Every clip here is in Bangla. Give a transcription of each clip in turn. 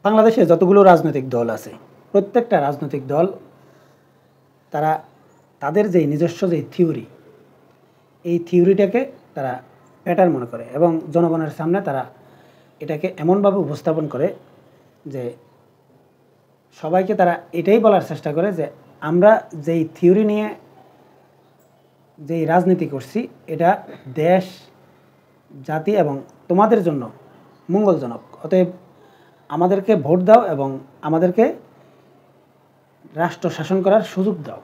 বাংলাদেশে যতগুলো রাজনৈতিক দল আছে প্রত্যেকটা রাজনৈতিক দল তারা তাদের যে নিজস্ব যে থিওরি এই থিওরিটাকে তারা প্যাটার্ন মনে করে এবং জনগণের সামনে তারা এটাকে এমনভাবে উপস্থাপন করে যে সবাইকে তারা এটাই বলার চেষ্টা করে যে আমরা যেই থিওরি নিয়ে যেই রাজনীতি করছি এটা দেশ জাতি এবং তোমাদের জন্য মঙ্গলজনক, অতএব আমাদেরকে ভোট দাও এবং আমাদেরকে রাষ্ট্র শাসন করার সুযোগ দাও।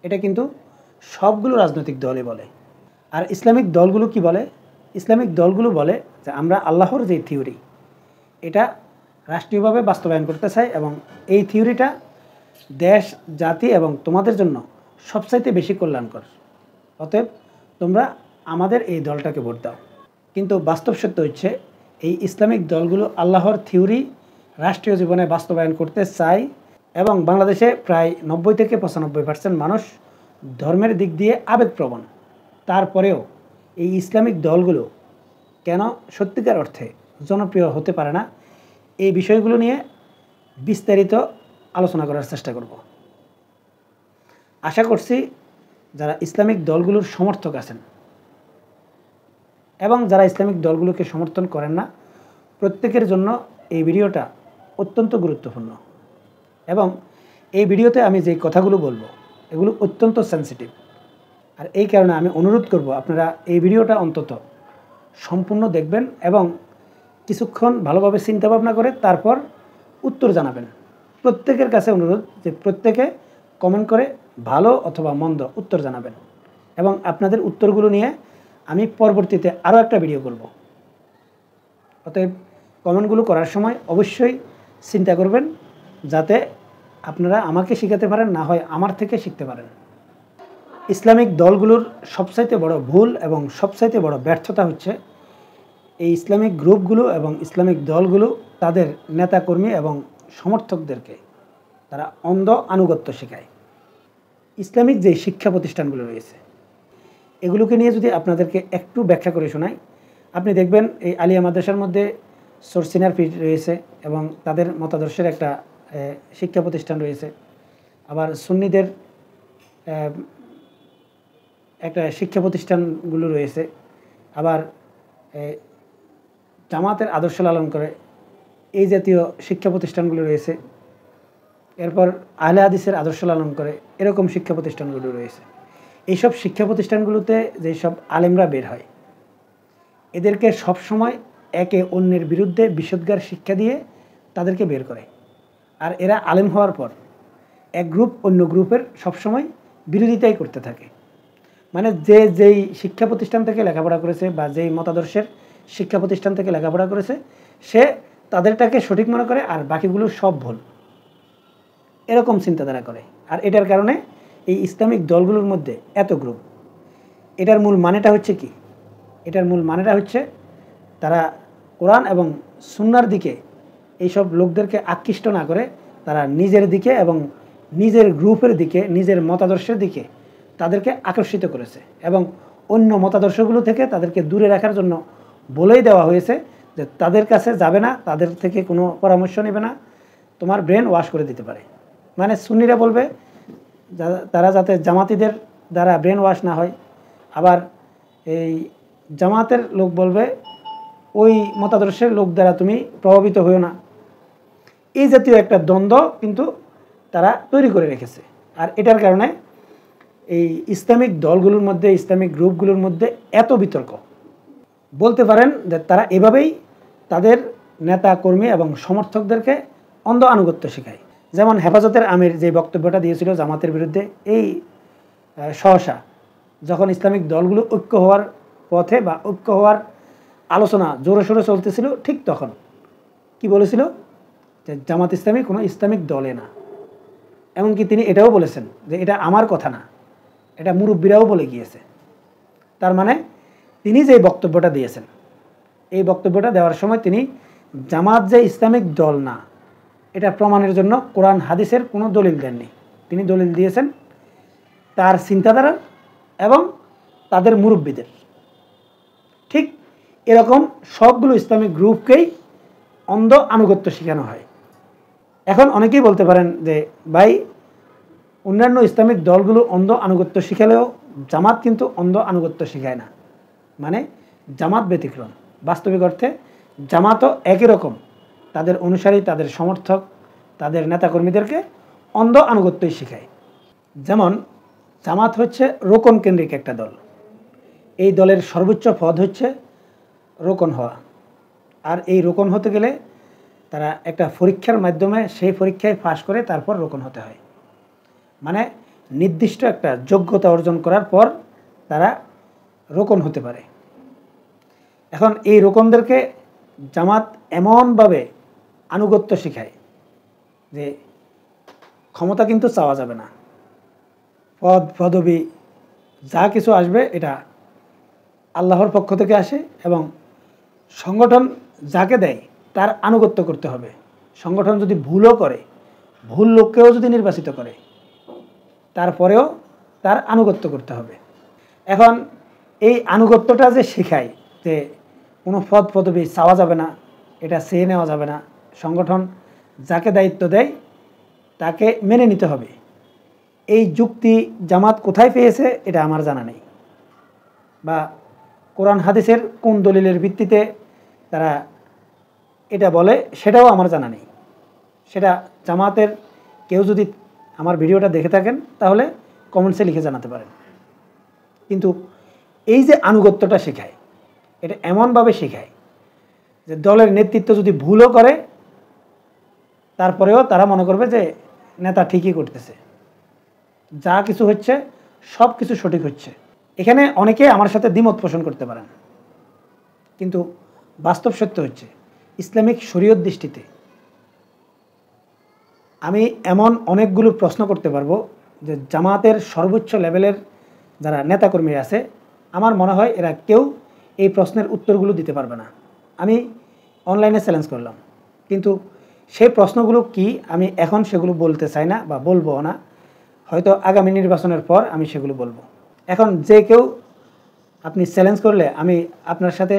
এটা কিন্তু সবগুলো রাজনৈতিক দলই বলে। আর ইসলামিক দলগুলো কি বলে? ইসলামিক দলগুলো বলে যে আমরা আল্লাহর যে থিওরি এটা রাষ্ট্রীয়ভাবে বাস্তবায়ন করতে চাই এবং এই থিওরিটা দেশ জাতি এবং তোমাদের জন্য সবচাইতে বেশি কল্যাণকর, অতএব তোমরা আমাদের এই দলটাকে ভোট দাও। কিন্তু বাস্তব সত্য হচ্ছে এই ইসলামিক দলগুলো আল্লাহর থিওরি রাষ্ট্রীয় জীবনে বাস্তবায়ন করতে চায় এবং বাংলাদেশে প্রায় 90 থেকে 95% মানুষ ধর্মের দিক দিয়ে আবেগপ্রবণ। তারপরেও এই ইসলামিক দলগুলো কেন সত্যিকার অর্থে জনপ্রিয় হতে পারে না, এই বিষয়গুলো নিয়ে বিস্তারিত আলোচনা করার চেষ্টা করব। আশা করছি যারা ইসলামিক দলগুলোর সমর্থক আছেন এবং যারা ইসলামিক দলগুলোকে সমর্থন করেন না প্রত্যেকের জন্য এই ভিডিওটা অত্যন্ত গুরুত্বপূর্ণ এবং এই ভিডিওতে আমি যে কথাগুলো বলবো এগুলো অত্যন্ত সেন্সিটিভ। আর এই কারণে আমি অনুরোধ করব আপনারা এই ভিডিওটা অন্তত সম্পূর্ণ দেখবেন এবং কিছুক্ষণ ভালোভাবে চিন্তা ভাবনা করে তারপর উত্তর জানাবেন। প্রত্যেকের কাছে অনুরোধ যে প্রত্যেকে কমেন্ট করে ভালো অথবা মন্দ উত্তর জানাবেন এবং আপনাদের উত্তরগুলো নিয়ে আমি পরবর্তীতে আরও একটা ভিডিও করব। অতএব কমেন্টগুলো করার সময় অবশ্যই চিন্তা করবেন যাতে আপনারা আমাকে শেখাতে পারেন, না হয় আমার থেকে শিখতে পারেন। ইসলামিক দলগুলোর সবচাইতে বড় ভুল এবং সবচাইতে বড় ব্যর্থতা হচ্ছে এই ইসলামিক গ্রুপগুলো এবং ইসলামিক দলগুলো তাদের নেতাকর্মী এবং সমর্থকদেরকে তারা অন্ধ আনুগত্য শেখায়। ইসলামিক যে শিক্ষা প্রতিষ্ঠানগুলো রয়েছে এগুলোকে নিয়ে যদি আপনাদেরকে একটু ব্যাখ্যা করে শোনাই, আপনি দেখবেন এই আলিয়া মাদ্রাসার মধ্যে সরসিনার পীর রয়েছে এবং তাদের মতাদর্শের একটা শিক্ষা প্রতিষ্ঠান রয়েছে। আবার সুন্নিদের একটা শিক্ষা প্রতিষ্ঠানগুলো রয়েছে। আবার জামাতের আদর্শ লালন করে এই জাতীয় শিক্ষা প্রতিষ্ঠানগুলো রয়েছে। এরপর আহলে হাদিসের আদর্শ লালন করে এরকম শিক্ষা প্রতিষ্ঠানগুলো রয়েছে। এইসব শিক্ষা প্রতিষ্ঠানগুলোতে যেসব আলেমরা বের হয় এদেরকে সবসময় একে অন্যের বিরুদ্ধে বিষোদ্গার শিক্ষা দিয়ে তাদেরকে বের করে। আর এরা আলেম হওয়ার পর এক গ্রুপ অন্য গ্রুপের সবসময় বিরোধিতাই করতে থাকে। মানে যেই শিক্ষা প্রতিষ্ঠান থেকে লেখাপড়া করেছে বা যেই মতাদর্শের শিক্ষা প্রতিষ্ঠান থেকে লেখাপড়া করেছে সে তাদেরটাকে সঠিক মনে করে আর বাকিগুলো সব ভুল, এরকম চিন্তাধারা করে। আর এটার কারণে এই ইসলামিক দলগুলোর মধ্যে এত গ্রুপ। এটার মূল মানেটা হচ্ছে কি? এটার মূল মানেটা হচ্ছে তারা কোরআন এবং সুন্নাহর দিকে এইসব লোকদেরকে আকৃষ্ট না করে তারা নিজের দিকে এবং নিজের গ্রুপের দিকে নিজের মতাদর্শের দিকে তাদেরকে আকর্ষিত করেছে এবং অন্য মতাদর্শগুলো থেকে তাদেরকে দূরে রাখার জন্য বলেই দেওয়া হয়েছে যে তাদের কাছে যাবে না, তাদের থেকে কোনো পরামর্শ নেবে না, তোমার ব্রেন ওয়াশ করে দিতে পারে। মানে সুন্নিরা বলবে তারা যাতে জামাতিদের দ্বারা ব্রেন ওয়াশ না হয়, আবার এই জামাতের লোক বলবে ওই মতাদর্শের লোক দ্বারা তুমি প্রভাবিত হও না। এই জাতীয় একটা দ্বন্দ্ব কিন্তু তারা তৈরি করে রেখেছে। আর এটার কারণে এই ইসলামিক দলগুলোর মধ্যে ইসলামিক গ্রুপগুলোর মধ্যে এত বিতর্ক। বলতে পারেন যে তারা এভাবেই তাদের নেতা কর্মী এবং সমর্থকদেরকে অন্ধ আনুগত্য শেখায়। যেমন হেফাজতের আমির যে বক্তব্যটা দিয়েছিল জামাতের বিরুদ্ধে, এই সহসা যখন ইসলামিক দলগুলো ঐক্য হওয়ার পথে বা ঐক্য হওয়ার আলোচনা জোরে সোরে চলতেছিল, ঠিক তখন কি বলেছিল যে জামাত ইসলামী কোনো ইসলামিক দলে না। এমনকি তিনি এটাও বলেছেন যে এটা আমার কথা না, এটা মুরব্বীরাও বলে গিয়েছে। তার মানে তিনি যে বক্তব্যটা দিয়েছেন এই বক্তব্যটা দেওয়ার সময় তিনি জামাত যে ইসলামিক দল না এটা প্রমাণের জন্য কোরআন হাদিসের কোনো দলিল দেননি। তিনি দলিল দিয়েছেন তার চিন্তাধারা এবং তাদের মুরব্বীদের। ঠিক এরকম সবগুলো ইসলামিক গ্রুপকেই অন্ধ আনুগত্য শেখানো হয়। এখন অনেকেই বলতে পারেন যে ভাই, অন্যান্য ইসলামিক দলগুলো অন্ধ আনুগত্য শিখালেও জামাত কিন্তু অন্ধ আনুগত্য শেখায় না, মানে জামাত ব্যতিক্রম। বাস্তবিক অর্থে জামাতও একই রকম, তাদের অনুসারী, তাদের সমর্থক, তাদের নেতাকর্মীদেরকে অন্ধ আনুগত্যই শেখায়। যেমন জামাত হচ্ছে রোকন কেন্দ্রিক একটা দল। এই দলের সর্বোচ্চ পদ হচ্ছে রোকন হওয়া। আর এই রোকন হতে গেলে তারা একটা পরীক্ষার মাধ্যমে সেই পরীক্ষায় পাশ করে তারপর রোকন হতে হয়, মানে নির্দিষ্ট একটা যোগ্যতা অর্জন করার পর তারা রোকন হতে পারে। এখন এই রোকনদেরকে জামাত এমনভাবে আনুগত্য শেখায় যে ক্ষমতা কিন্তু চাওয়া যাবে না, পদ পদবি যা কিছু আসবে এটা আল্লাহর পক্ষ থেকে আসে, এবং সংগঠন যাকে দেয় তার আনুগত্য করতে হবে। সংগঠন যদি ভুলও করে, ভুল লোককেও যদি নির্বাচিত করে, তারপরেও তার আনুগত্য করতে হবে। এখন এই আনুগত্যটা যে শেখায় যে কোনো পদ পদবি চাওয়া যাবে না, এটা চেয়ে নেওয়া যাবে না, সংগঠন যাকে দায়িত্ব দেয় তাকে মেনে নিতে হবে, এই যুক্তি জামাত কোথায় পেয়েছে এটা আমার জানা নেই, বা কোরআন হাদিসের কোন দলিলের ভিত্তিতে তারা এটা বলে সেটাও আমার জানা নেই। সেটা জামাতের কেউ যদি আমার ভিডিওটা দেখে থাকেন তাহলে কমেন্টসে লিখে জানাতে পারেন। কিন্তু এই যে আনুগত্যটা শেখায়, এটা এমনভাবে শেখায় যে দলের নেতৃত্ব যদি ভুলও করে তারপরেও তারা মনে করবে যে নেতা ঠিকই করতেছে, যা কিছু হচ্ছে সব কিছু সঠিক হচ্ছে। এখানে অনেকে আমার সাথে দ্বিমত পোষণ করতে পারেন, কিন্তু বাস্তব সত্য হচ্ছে ইসলামিক শরীয়ত দৃষ্টিতে আমি এমন অনেকগুলো প্রশ্ন করতে পারবো যে জামাতের সর্বোচ্চ লেভেলের যারা নেতাকর্মী আছে আমার মনে হয় এরা কেউ এই প্রশ্নের উত্তরগুলো দিতে পারবে না। আমি অনলাইনে চ্যালেঞ্জ করলাম, কিন্তু সেই প্রশ্নগুলো কি আমি এখন সেগুলো বলতে চাই না বা বলবো না, হয়তো আগামী নির্বাচনের পর আমি সেগুলো বলবো। এখন যে কেউ আপনি চ্যালেঞ্জ করলে আমি আপনার সাথে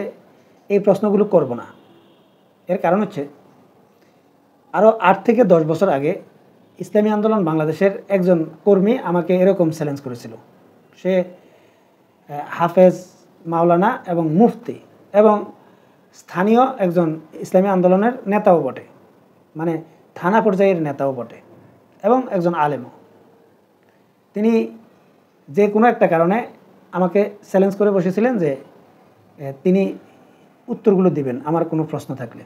এই প্রশ্নগুলো করব না। এর কারণ হচ্ছে আরও 8 থেকে 10 বছর আগে ইসলামী আন্দোলন বাংলাদেশের একজন কর্মী আমাকে এরকম চ্যালেঞ্জ করেছিল। সে হাফেজ, মাওলানা এবং মুফতি এবং স্থানীয় একজন ইসলামী আন্দোলনের নেতাও বটে, মানে থানা পর্যায়ের নেতাও বটে এবং একজন আলেমও। তিনি যে কোনো একটা কারণে আমাকে চ্যালেঞ্জ করে বসেছিলেন যে তিনি উত্তরগুলো দিবেন আমার কোনো প্রশ্ন থাকলে।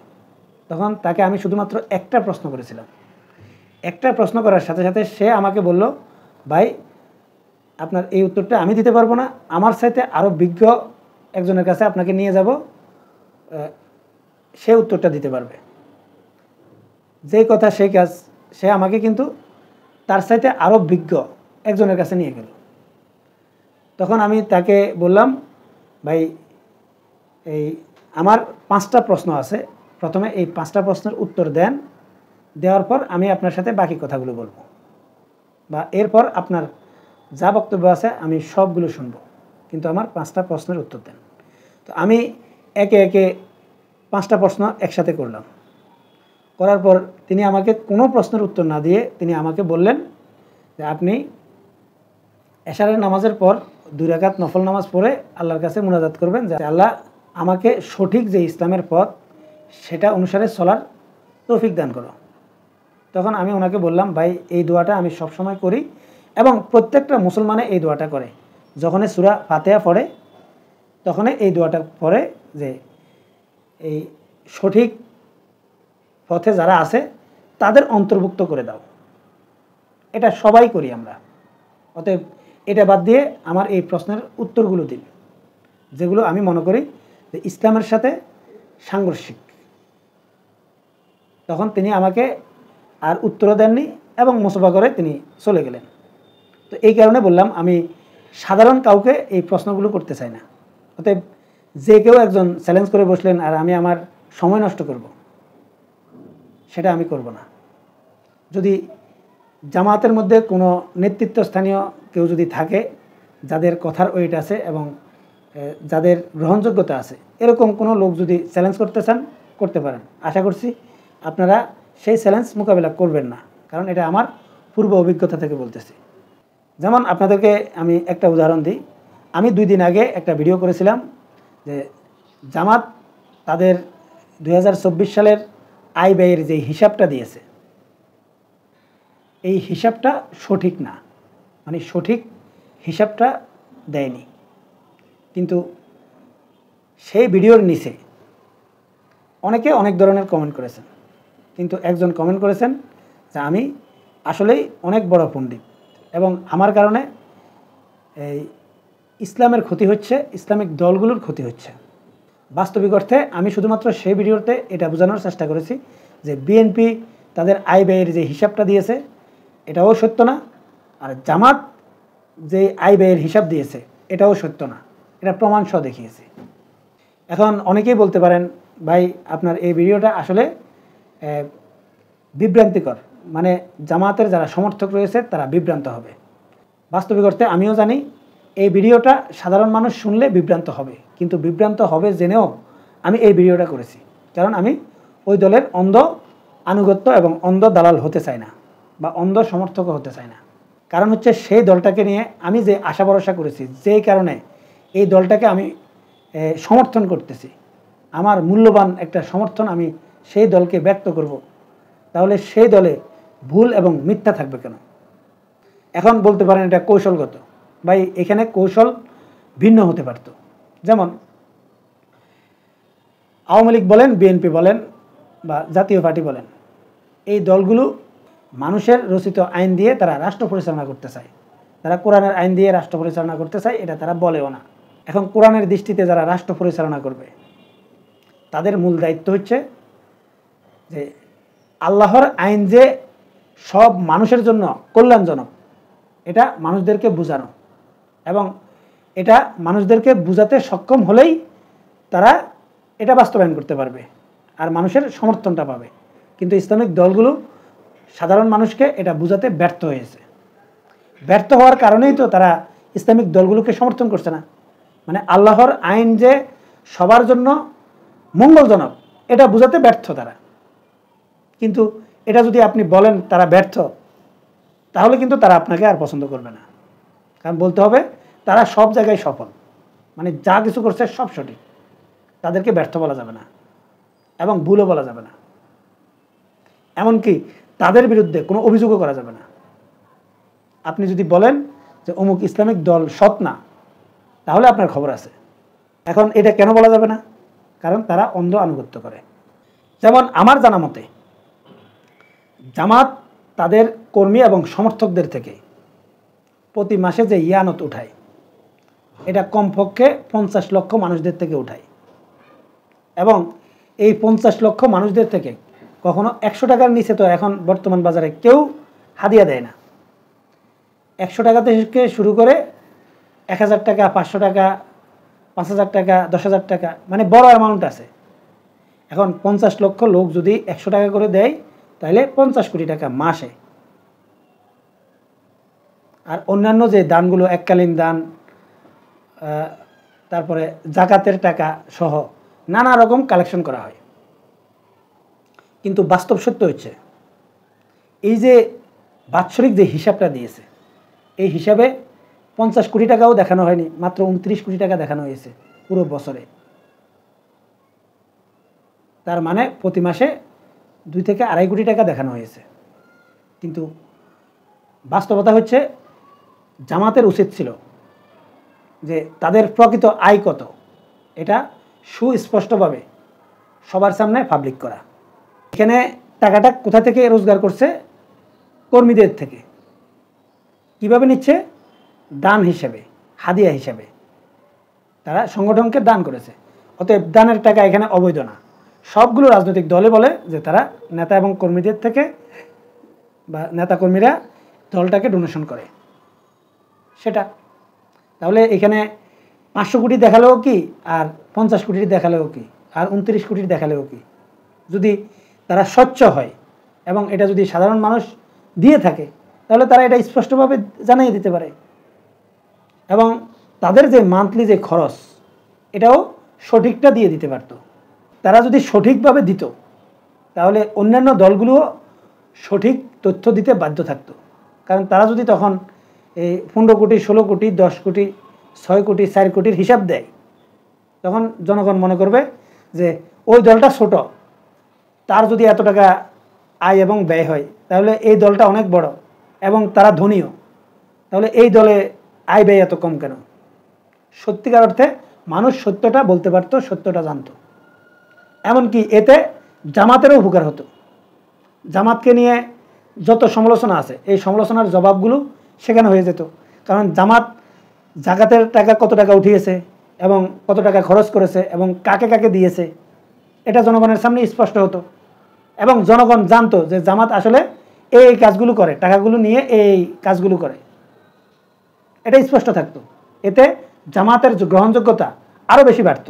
তখন তাকে আমি শুধুমাত্র একটা প্রশ্ন করেছিলাম। একটা প্রশ্ন করার সাথে সাথে সে আমাকে বলল, ভাই আপনার এই উত্তরটা আমি দিতে পারবো না, আমার সাথে আরও বিজ্ঞ একজনের কাছে আপনাকে নিয়ে যাব, সে উত্তরটা দিতে পারবে। যেই কথা সেই কাজ, সে আমাকে কিন্তু তার সাথে আরও বিজ্ঞ একজনের কাছে নিয়ে গেল। তখন আমি তাকে বললাম, ভাই এই আমার 5টা প্রশ্ন আছে, প্রথমে এই 5টা প্রশ্নের উত্তর দেন, দেওয়ার পর আমি আপনার সাথে বাকি কথাগুলো বলবো, বা এরপর আপনার যা বক্তব্য আছে আমি সবগুলো শুনব, কিন্তু আমার 5টা প্রশ্নের উত্তর দেন। তো আমি একে একে 5টা প্রশ্ন একসাথে করলাম। করার পর তিনি আমাকে কোনো প্রশ্নের উত্তর না দিয়ে তিনি আমাকে বললেন যে আপনি এশারের নামাজের পর 2 রাকাত নফল নামাজ পড়ে আল্লাহর কাছে মুনাজাত করবেন যে আল্লাহ আমাকে সঠিক যে ইসলামের পথ সেটা অনুসারে চলার তৌফিক দান করো। তখন আমি ওনাকে বললাম, ভাই এই দোয়াটা আমি সবসময় করি এবং প্রত্যেকটা মুসলমানে এই দোয়াটা করে, যখনই সূরা ফাতিহা পড়ে তখনই এই দোয়াটা পড়ে যে এই সঠিক পথে যারা আছে তাদের অন্তর্ভুক্ত করে দাও। এটা সবাই করি আমরা। অতএব এটা বাদ দিয়ে আমার এই প্রশ্নের উত্তরগুলো দিন, যেগুলো আমি মনে করি যে ইসলামের সাথে সাংঘর্ষিক। তখন তিনি আমাকে আর উত্তরও দেননি এবং মোসাফা করে তিনি চলে গেলেন। তো এই কারণে বললাম আমি সাধারণ কাউকে এই প্রশ্নগুলো করতে চাই না। অতএব যে কেউ একজন চ্যালেঞ্জ করে বসলেন আর আমি আমার সময় নষ্ট করব, সেটা আমি করব না। যদি জামাতের মধ্যে কোনো নেতৃত্বস্থানীয় কেউ যদি থাকে যাদের কথার ওয়েট আছে এবং যাদের গ্রহণযোগ্যতা আছে, এরকম কোনো লোক যদি চ্যালেঞ্জ করতে চান করতে পারেন। আশা করছি আপনারা সেই চ্যালেঞ্জ মোকাবেলা করবেন না, কারণ এটা আমার পূর্ব অভিজ্ঞতা থেকে বলতেছি। যেমন আপনাদেরকে আমি একটা উদাহরণ দিই। আমি 2 দিন আগে একটা ভিডিও করেছিলাম যে জামাত তাদের 2024 সালের আয় ব্যয়ের যে হিসাবটা দিয়েছে, এই হিসাবটা সঠিক না, মানে সঠিক হিসাবটা দেয়নি। কিন্তু সেই ভিডিওর নিচে অনেকে অনেক ধরনের কমেন্ট করেছেন, কিন্তু একজন কমেন্ট করেছেন যে আমি আসলেই অনেক বড় পণ্ডিত এবং আমার কারণে এই ইসলামের ক্ষতি হচ্ছে, ইসলামিক দলগুলোর ক্ষতি হচ্ছে। বাস্তবিক অর্থে আমি শুধুমাত্র সেই ভিডিওতে এটা বোঝানোর চেষ্টা করেছি যে বিএনপি তাদের আয় ব্যয়ের যে হিসাবটা দিয়েছে এটাও সত্য না, আর জামাত যে আয় ব্যয়ের হিসাব দিয়েছে এটাও সত্য না, এটা প্রমাণ সহ দেখিয়েছি। এখন অনেকেই বলতে পারেন ভাই আপনার এই ভিডিওটা আসলে বিভ্রান্তিকর, মানে জামাতের যারা সমর্থক রয়েছে তারা বিভ্রান্ত হবে। বাস্তবিক অর্থে আমিও জানি এই ভিডিওটা সাধারণ মানুষ শুনলে বিভ্রান্ত হবে, কিন্তু বিভ্রান্ত হবে জেনেও আমি এই ভিডিওটা করেছি, কারণ আমি ওই দলের অন্ধ আনুগত্য এবং অন্ধ দালাল হতে চাই না বা অন্ধ সমর্থকও হতে চাই না। কারণ হচ্ছে সেই দলটাকে নিয়ে আমি যে আশা ভরসা করেছি, যেই কারণে এই দলটাকে আমি সমর্থন করতেছি, আমার মূল্যবান একটা সমর্থন আমি সেই দলকে ব্যক্ত করব, তাহলে সেই দলে ভুল এবং মিথ্যা থাকবে কেন? এখন বলতে পারেন এটা কৌশলগত। ভাই এখানে কৌশল ভিন্ন হতে পারত। যেমন আওয়ামী লীগ বলেন, বিএনপি বলেন বা জাতীয় পার্টি বলেন, এই দলগুলো মানুষের রচিত আইন দিয়ে তারা রাষ্ট্র পরিচালনা করতে চায়, তারা কোরআনের আইন দিয়ে রাষ্ট্র পরিচালনা করতে চায়, এটা তারা বলেও না। এখন কোরআনের দৃষ্টিতে যারা রাষ্ট্র পরিচালনা করবে তাদের মূল দায়িত্ব হচ্ছে যে আল্লাহর আইন যে সব মানুষের জন্য কল্যাণজনক এটা মানুষদেরকে বোঝানো, এবং এটা মানুষদেরকে বোঝাতে সক্ষম হলেই তারা এটা বাস্তবায়ন করতে পারবে আর মানুষের সমর্থনটা পাবে। কিন্তু ইসলামিক দলগুলো সাধারণ মানুষকে এটা বোঝাতে ব্যর্থ হয়েছে। ব্যর্থ হওয়ার কারণেই তো তারা ইসলামিক দলগুলোকে সমর্থন করছে না। মানে আল্লাহর আইন যে সবার জন্য মঙ্গলজনক এটা বোঝাতে ব্যর্থ তারা। কিন্তু এটা যদি আপনি বলেন তারা ব্যর্থ, তাহলে কিন্তু তারা আপনাকে আর পছন্দ করবে না। কারণ বলতে হবে তারা সব জায়গায় সফল, মানে যা কিছু করছে সব সঠিক, তাদেরকে ব্যর্থ বলা যাবে না এবং ভুলও বলা যাবে না, এমনকি তাদের বিরুদ্ধে কোনো অভিযোগও করা যাবে না। আপনি যদি বলেন যে অমুক ইসলামিক দল সৎ না, তাহলে আপনার খবর আছে। এখন এটা কেন বলা যাবে না? কারণ তারা অন্ধ আনুগত্য করে। যেমন আমার জানা মতে জামাত তাদের কর্মী এবং সমর্থকদের থেকে প্রতি মাসে যে ইয়ানত উঠায় এটা কমপক্ষে 50 লক্ষ মানুষদের থেকে উঠায়, এবং এই 50 লক্ষ মানুষদের থেকে কখনো 100 টাকার নিচে তো এখন বর্তমান বাজারে কেউ হাদিয়া দেয় না। 100 টাকা থেকে শুরু করে 1000 টাকা, 500 টাকা, 5000 টাকা, 10,000 টাকা, মানে বড় অ্যামাউন্ট আছে। এখন 50 লক্ষ লোক যদি 100 টাকা করে দেয় তাহলে 50 কোটি টাকা মাসে। আর অন্যান্য যে দানগুলো এককালীন দান, তারপরে জাকাতের টাকা সহ নানা রকম কালেকশন করা হয়। কিন্তু বাস্তব সত্য হচ্ছে এই যে বাৎসরিক যে হিসাবটা দিয়েছে, এই হিসাবে 50 কোটি টাকাও দেখানো হয়নি, মাত্র 29 কোটি টাকা দেখানো হয়েছে পুরো বছরে। তার মানে প্রতি মাসে 2 থেকে 2.5 কোটি টাকা দেখানো হয়েছে। কিন্তু বাস্তবতা হচ্ছে জামাতের উচিত ছিল যে তাদের প্রকৃত আয় কত এটা সুস্পষ্টভাবে সবার সামনে পাবলিক করা। এখানে টাকাটা কোথা থেকে রোজগার করছে? কর্মীদের থেকে। কিভাবে নিচ্ছে? দান হিসেবে, হাদিয়া হিসেবে তারা সংগঠনকে দান করেছে। অতএব দানের টাকা এখানে অবৈধ না। সবগুলো রাজনৈতিক দলে বলে যে তারা নেতা এবং কর্মীদের থেকে বা নেতা কর্মীরা দলটাকে ডোনেশন করে সেটা। তাহলে এখানে 500 কোটি দেখালেও কি, আর 50 কোটির দেখালেও কি, আর 29 কোটির দেখালেও কি, যদি তারা স্বচ্ছ হয় এবং এটা যদি সাধারণ মানুষ দিয়ে থাকে তাহলে তারা এটা স্পষ্টভাবে জানিয়ে দিতে পারে, এবং তাদের যে মান্থলি যে খরচ এটাও সঠিকটা দিয়ে দিতে পারত। তারা যদি সঠিকভাবে দিত তাহলে অন্যান্য দলগুলোও সঠিক তথ্য দিতে বাধ্য থাকতো। কারণ তারা যদি তখন এই 15 কোটি 16 কোটি 10 কোটি 6 কোটি 4 কোটির হিসাব দেয়, তখন জনগণ মনে করবে যে ওই দলটা ছোট, তার যদি এত টাকা আয় এবং ব্যয় হয় তাহলে এই দলটা অনেক বড় এবং তারা ধনীও, তাহলে এই দলে আয় ব্যয় এত কম কেন। সত্যিকার অর্থে মানুষ সত্যটা বলতে পারতো, সত্যটা জানতো। এমনকি এতে জামাতেরও উপকার হতো। জামাতকে নিয়ে যত সমালোচনা আছে এই সমালোচনার জবাবগুলো সেখানে হয়ে যেত। কারণ জামাত জাকাতের টাকা কত টাকা উঠিয়েছে এবং কত টাকা খরচ করেছে এবং কাকে কাকে দিয়েছে এটা জনগণের সামনে স্পষ্ট হতো এবং জনগণ জানতো যে জামাত আসলে এই কাজগুলো করে, টাকাগুলো নিয়ে এই কাজগুলো করে, এটা স্পষ্ট থাকতো। এতে জামাতের গ্রহণযোগ্যতা আরও বেশি বাড়ত।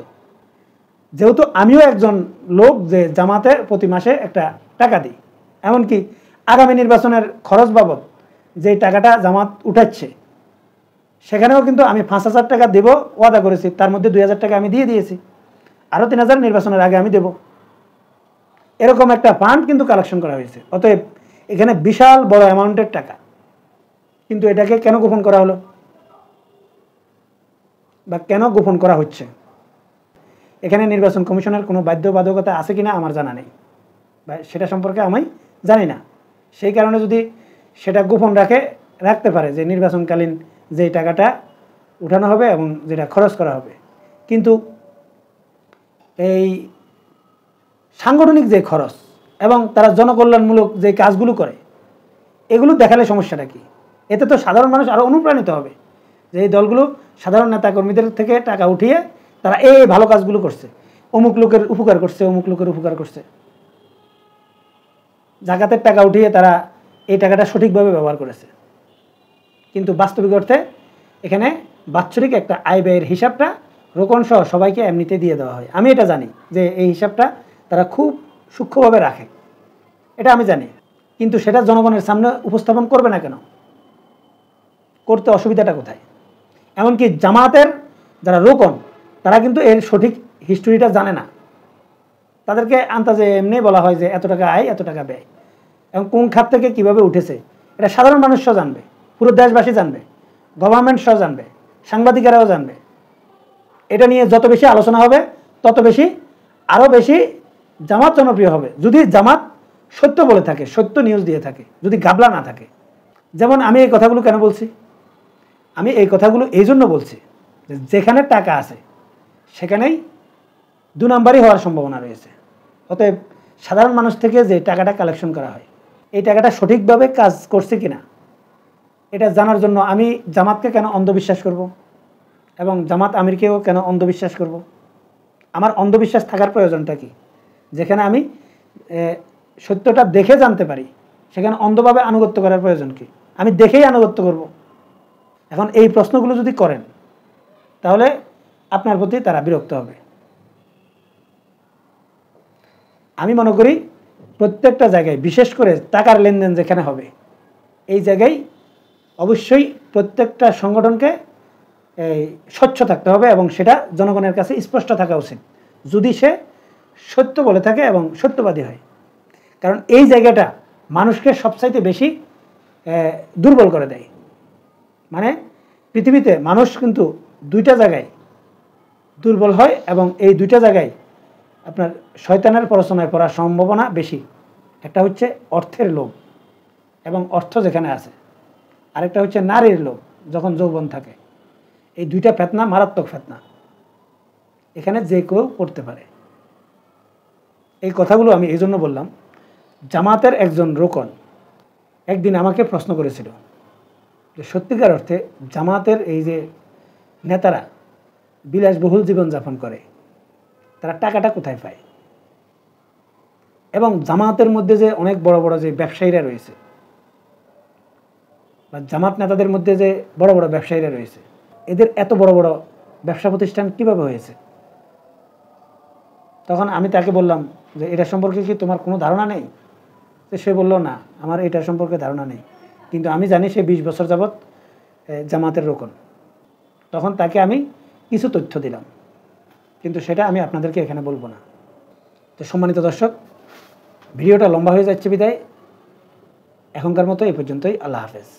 যেহেতু আমিও একজন লোক যে জামাতের প্রতি মাসে একটা টাকা দিই, এমনকি আগামী নির্বাচনের খরচ বাবদ যে টাকাটা জামাত উঠাচ্ছে সেখানেও কিন্তু আমি 5,000 টাকা দেব ওয়াদা করেছি, তার মধ্যে 2,000 টাকা আমি দিয়ে দিয়েছি, আরও 3,000 নির্বাচনের আগে আমি দেব। এরকম একটা ফান্ড কিন্তু কালেকশন করা হয়েছে। অতএব এখানে বিশাল বড় অ্যামাউন্টের টাকা, কিন্তু এটাকে কেন গোপন করা হলো বা কেন গোপন করা হচ্ছে? এখানে নির্বাচন কমিশনের কোনো বাধ্যবাধকতা আছে কিনা আমার জানা নেই, বা সেটা সম্পর্কে আমি জানি না। সেই কারণে যদি সেটা গোপন রাখতে পারে যে নির্বাচনকালীন যে টাকাটা উঠানো হবে এবং যেটা খরচ করা হবে, কিন্তু এই সাংগঠনিক যে খরচ এবং তারা জনকল্যাণমূলক যে কাজগুলো করে এগুলো দেখালে সমস্যাটা কি? এতে তো সাধারণ মানুষ আরও অনুপ্রাণিত হবে যে এই দলগুলো সাধারণ নেতাকর্মীদের থেকে টাকা উঠিয়ে তারা এই ভালো কাজগুলো করছে, অমুক লোকের উপকার করছে, অমুক লোকের উপকার করছে। জাকাতের টাকা উঠিয়ে তারা এই টাকাটা সঠিকভাবে ব্যবহার করেছে। কিন্তু বাস্তবিক অর্থে এখানে বাৎসরিক একটা আয় ব্যয়ের হিসাবটা রোকন সহ সবাইকে এমনিতে দিয়ে দেওয়া হয়। আমি এটা জানি যে এই হিসাবটা তারা খুব সূক্ষ্মভাবে রাখে, এটা আমি জানি। কিন্তু সেটা জনগণের সামনে উপস্থাপন করবে না কেন? করতে অসুবিধাটা কোথায়? এমনকি জামাতের যারা রোকন তারা কিন্তু এর সঠিক হিস্টোরিটা জানে না। তাদেরকে আন্দাজে এমনি বলা হয় যে এত টাকা আয় এত টাকা ব্যয় এবং কোন খাত থেকে কীভাবে উঠেছে এটা সাধারণ মানুষ সহ জানবে, পুরো দেশবাসী জানবে, গভর্নমেন্ট সহ জানবে, সাংবাদিকেরাও জানবে। এটা নিয়ে যত বেশি আলোচনা হবে তত বেশি আরও বেশি জামাত জনপ্রিয় হবে, যদি জামাত সত্য বলে থাকে, সত্য নিউজ দিয়ে থাকে, যদি গাবলা না থাকে। যেমন আমি এই কথাগুলো কেন বলছি? আমি এই কথাগুলো এই জন্য বলছি যে যেখানে টাকা আছে সেখানেই 2 নাম্বারই হওয়ার সম্ভাবনা রয়েছে। অতএব সাধারণ মানুষ থেকে যে টাকাটা কালেকশন করা হয় এই টাকাটা সঠিকভাবে কাজ করছে কিনা এটা জানার জন্য আমি জামাতকে কেন অন্ধবিশ্বাস করব এবং জামাত আমিরকেও কেন অন্ধবিশ্বাস করব? আমার অন্ধবিশ্বাস থাকার প্রয়োজনটা কি? যেখানে আমি সত্যটা দেখে জানতে পারি সেখানে অন্ধভাবে আনুগত্য করার প্রয়োজন কি? আমি দেখেই আনুগত্য করব। এখন এই প্রশ্নগুলো যদি করেন তাহলে আপনার প্রতি তারা বিরক্ত হবে। আমি মনে করি প্রত্যেকটা জায়গায়, বিশেষ করে টাকার লেনদেন যেখানে হবে এই জায়গায় অবশ্যই প্রত্যেকটা সংগঠনকে স্বচ্ছ থাকতে হবে এবং সেটা জনগণের কাছে স্পষ্ট থাকা উচিত, যদি সে সত্য বলে থাকে এবং সত্যবাদী হয়। কারণ এই জায়গাটা মানুষকে সবচাইতে বেশি দুর্বল করে দেয়। মানে পৃথিবীতে মানুষ কিন্তু 2টা জায়গায় দুর্বল হয় এবং এই 2টা জায়গায় আপনার শয়তানের প্ররোচনায় পড়ার সম্ভাবনা বেশি। একটা হচ্ছে অর্থের লোভ এবং অর্থ যেখানে আছে, আরেকটা হচ্ছে নারীর লোভ যখন যৌবন থাকে। এই 2টা ফেতনা মারাত্মক ফেতনা, এখানে যে কেউ পড়তে পারে। এই কথাগুলো আমি এই জন্য বললাম। জামাতের একজন রোকন একদিন আমাকে প্রশ্ন করেছিল যে সত্যিকার অর্থে জামাতের এই যে নেতারা বিলাসবহুল জীবনযাপন করে তারা টাকাটা কোথায় পায়, এবং জামাতের মধ্যে যে অনেক বড় বড় যে ব্যবসায়ীরা রয়েছে বা জামাত নেতাদের মধ্যে যে বড় বড় ব্যবসায়ীরা রয়েছে এদের এত বড় বড় ব্যবসা প্রতিষ্ঠান কিভাবে হয়েছে? তখন আমি তাকে বললাম যে এটা সম্পর্কে কি তোমার কোনো ধারণা নেই? সে বলল না, আমার এটা সম্পর্কে ধারণা নেই, কিন্তু আমি জানি সে 20 বছর যাবৎ জামাতের রোকন। তখন তাকে আমি কিছু তথ্য দিলাম, কিন্তু সেটা আমি আপনাদেরকে এখানে বলবো না। তো সম্মানিত দর্শক, ভিডিওটা লম্বা হয়ে যাচ্ছে বিদায় এখনকার মতো এই পর্যন্তই। আল্লাহ হাফেজ।